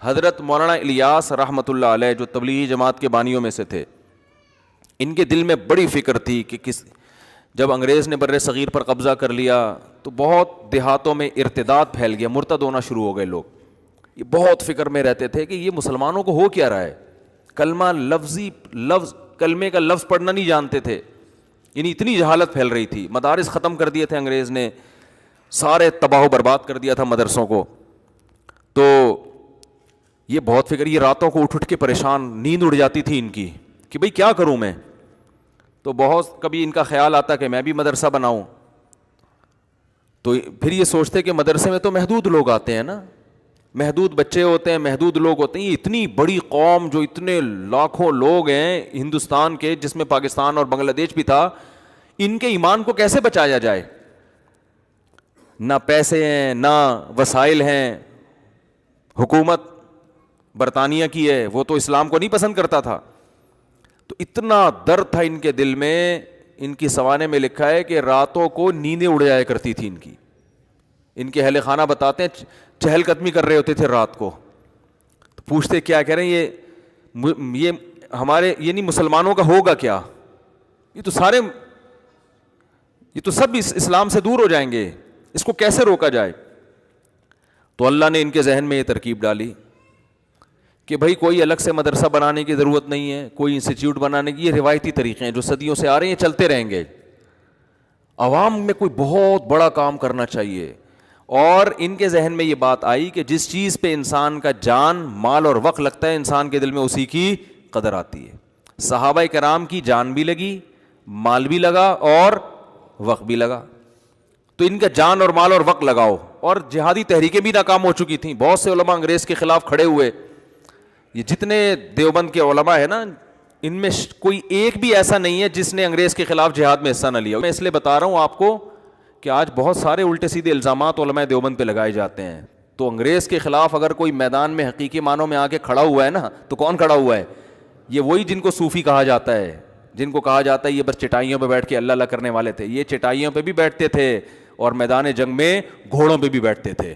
حضرت مولانا الیاس رحمۃ اللہ علیہ جو تبلیغی جماعت کے بانیوں میں سے تھے، ان کے دل میں بڑی فکر تھی کہ جب انگریز نے بر صغیر پر قبضہ کر لیا تو بہت دیہاتوں میں ارتداد پھیل گیا، مرتد ہونا شروع ہو گئے لوگ. یہ بہت فکر میں رہتے تھے کہ یہ مسلمانوں کو ہو کیا رہا ہے. کلمہ لفظ کلمے کا لفظ پڑھنا نہیں جانتے تھے، یعنی اتنی جہالت پھیل رہی تھی. مدارس ختم کر دیے تھے انگریز نے، سارے تباہ و برباد کر دیا تھا مدرسوں کو. تو یہ بہت فکر، یہ راتوں کو اٹھ کے پریشان، نیند اڑ جاتی تھی ان کی کہ بھئی کیا کروں میں. تو بہت کبھی ان کا خیال آتا کہ میں بھی مدرسہ بناؤں. تو پھر یہ سوچتے کہ مدرسے میں تو محدود لوگ آتے ہیں نا، محدود بچے ہوتے ہیں، محدود لوگ ہوتے ہیں. یہ اتنی بڑی قوم جو اتنے لاکھوں لوگ ہیں ہندوستان کے، جس میں پاکستان اور بنگلہ دیش بھی تھا، ان کے ایمان کو کیسے بچایا جائے؟ نہ پیسے ہیں، نہ وسائل ہیں. حکومت برطانیہ کی ہے، وہ تو اسلام کو نہیں پسند کرتا تھا. تو اتنا درد تھا ان کے دل میں. ان کی سوانے میں لکھا ہے کہ راتوں کو نیندیں اڑ جایا کرتی تھی ان کی. ان کے اہل خانہ بتاتے ہیں چہل قدمی کر رہے ہوتے تھے رات کو. تو پوچھتے کیا کہہ رہے ہیں یہ ہمارے یعنی مسلمانوں کا ہوگا کیا؟ یہ تو سب اسلام سے دور ہو جائیں گے، اس کو کیسے روکا جائے؟ تو اللہ نے ان کے ذہن میں یہ ترکیب ڈالی کہ بھائی کوئی الگ سے مدرسہ بنانے کی ضرورت نہیں ہے، کوئی انسٹیٹیوٹ بنانے کی. یہ روایتی طریقے ہیں جو صدیوں سے آ رہے ہیں، چلتے رہیں گے. عوام میں کوئی بہت بڑا کام کرنا چاہیے. اور ان کے ذہن میں یہ بات آئی کہ جس چیز پہ انسان کا جان، مال اور وقت لگتا ہے، انسان کے دل میں اسی کی قدر آتی ہے. صحابہ کرام کی جان بھی لگی، مال بھی لگا اور وقت بھی لگا. تو ان کا جان اور مال اور وقت لگاؤ. اور جہادی تحریکیں بھی ناکام ہو چکی تھیں، بہت سے علماء انگریز کے خلاف کھڑے ہوئے. یہ جتنے دیوبند کے علماء ہیں نا، ان میں کوئی ایک بھی ایسا نہیں ہے جس نے انگریز کے خلاف جہاد میں حصہ نہ لیا. میں اس لیے بتا رہا ہوں آپ کو کہ آج بہت سارے الٹے سیدھے الزامات علماء دیوبند پہ لگائے جاتے ہیں. تو انگریز کے خلاف اگر کوئی میدان میں حقیقی معنوں میں آ کے کھڑا ہوا ہے نا، تو کون کھڑا ہوا ہے؟ یہ وہی جن کو صوفی کہا جاتا ہے، جن کو کہا جاتا ہے یہ بس چٹائیوں پہ بیٹھ کے اللہ اللہ کرنے والے تھے. یہ چٹائیوں پہ بھی بیٹھتے تھے اور میدان جنگ میں گھوڑوں پہ بھی بیٹھتے تھے.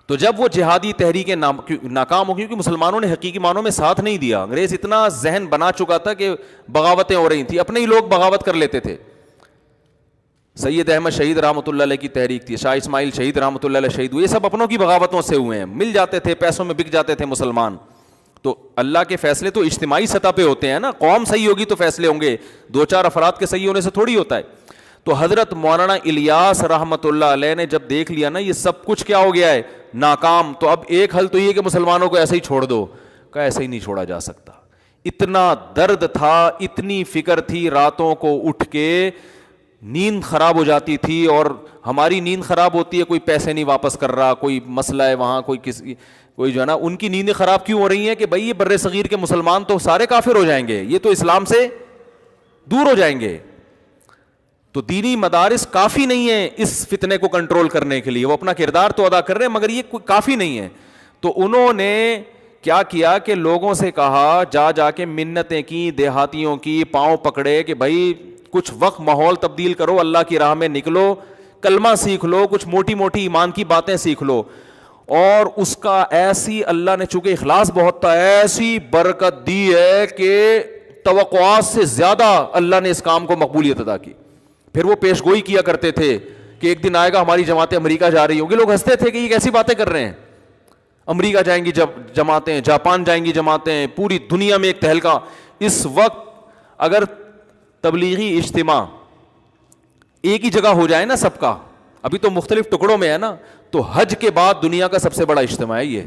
تو جب وہ جہادی تحریکیں ناکام ہو گئی، کیونکہ مسلمانوں نے حقیقی معنوں میں ساتھ نہیں دیا. انگریز اتنا ذہن بنا چکا تھا کہ بغاوتیں ہو رہی تھیں، اپنے ہی لوگ بغاوت کر لیتے تھے. سید احمد شہید رحمۃ اللہ علیہ کی تحریک تھی، شاہ اسماعیل شہید رحمۃ اللہ علیہ شہید ہوئے، یہ سب اپنوں کی بغاوتوں سے ہوئے ہیں. مل جاتے تھے، پیسوں میں بک جاتے تھے مسلمان. تو اللہ کے فیصلے تو اجتماعی سطح پہ ہوتے ہیں نا. قوم صحیح ہوگی تو فیصلے ہوں گے، دو چار افراد کے صحیح ہونے سے تھوڑی ہوتا ہے. تو حضرت مولانا الیاس رحمۃ اللہ علیہ نے جب دیکھ لیا نا یہ سب کچھ کیا ہو گیا ہے، ناکام، تو اب ایک حل تو یہ کہ مسلمانوں کو ایسے ہی چھوڑ دو. کہا ایسے ہی نہیں چھوڑا جا سکتا. اتنا درد تھا، اتنی فکر تھی، راتوں کو اٹھ کے نیند خراب ہو جاتی تھی. اور ہماری نیند خراب ہوتی ہے، کوئی پیسے نہیں واپس کر رہا، کوئی مسئلہ ہے وہاں، کوئی جو ہے نا، ان کی نیندیں خراب کیوں ہو رہی ہیں کہ بھائی یہ بر صغیر کے مسلمان تو سارے کافر ہو جائیں گے، یہ تو اسلام سے دور ہو جائیں گے. تو دینی مدارس کافی نہیں ہیں اس فتنے کو کنٹرول کرنے کے لیے. وہ اپنا کردار تو ادا کر رہے ہیں مگر یہ کافی نہیں ہے. تو انہوں نے کیا کیا کہ لوگوں سے کہا، جا کے منتیں کی، دیہاتیوں کی، پاؤں پکڑے کہ بھائی کچھ وقت ماحول تبدیل کرو، اللہ کی راہ میں نکلو، کلمہ سیکھ لو، کچھ موٹی موٹی ایمان کی باتیں سیکھ لو. اور اس کا ایسی اللہ نے، چونکہ اخلاص بہت تھا، ایسی برکت دی ہے کہ توقعات سے زیادہ اللہ نے اس کام کو مقبولیت عطا کی. پھر وہ پیش گوئی کیا کرتے تھے کہ ایک دن آئے گا ہماری جماعتیں امریکہ جا رہی ہوں گی. لوگ ہنستے تھے کہ یہ کیسی باتیں کر رہے ہیں، امریکہ جائیں گی جماعتیں، جاپان جائیں گی جماعتیں، پوری دنیا میں ایک تہلکہ. اس وقت اگر تبلیغی اجتماع ایک ہی جگہ ہو جائے نا سب کا، ابھی تو مختلف ٹکڑوں میں ہے نا، تو حج کے بعد دنیا کا سب سے بڑا اجتماع ہے یہ.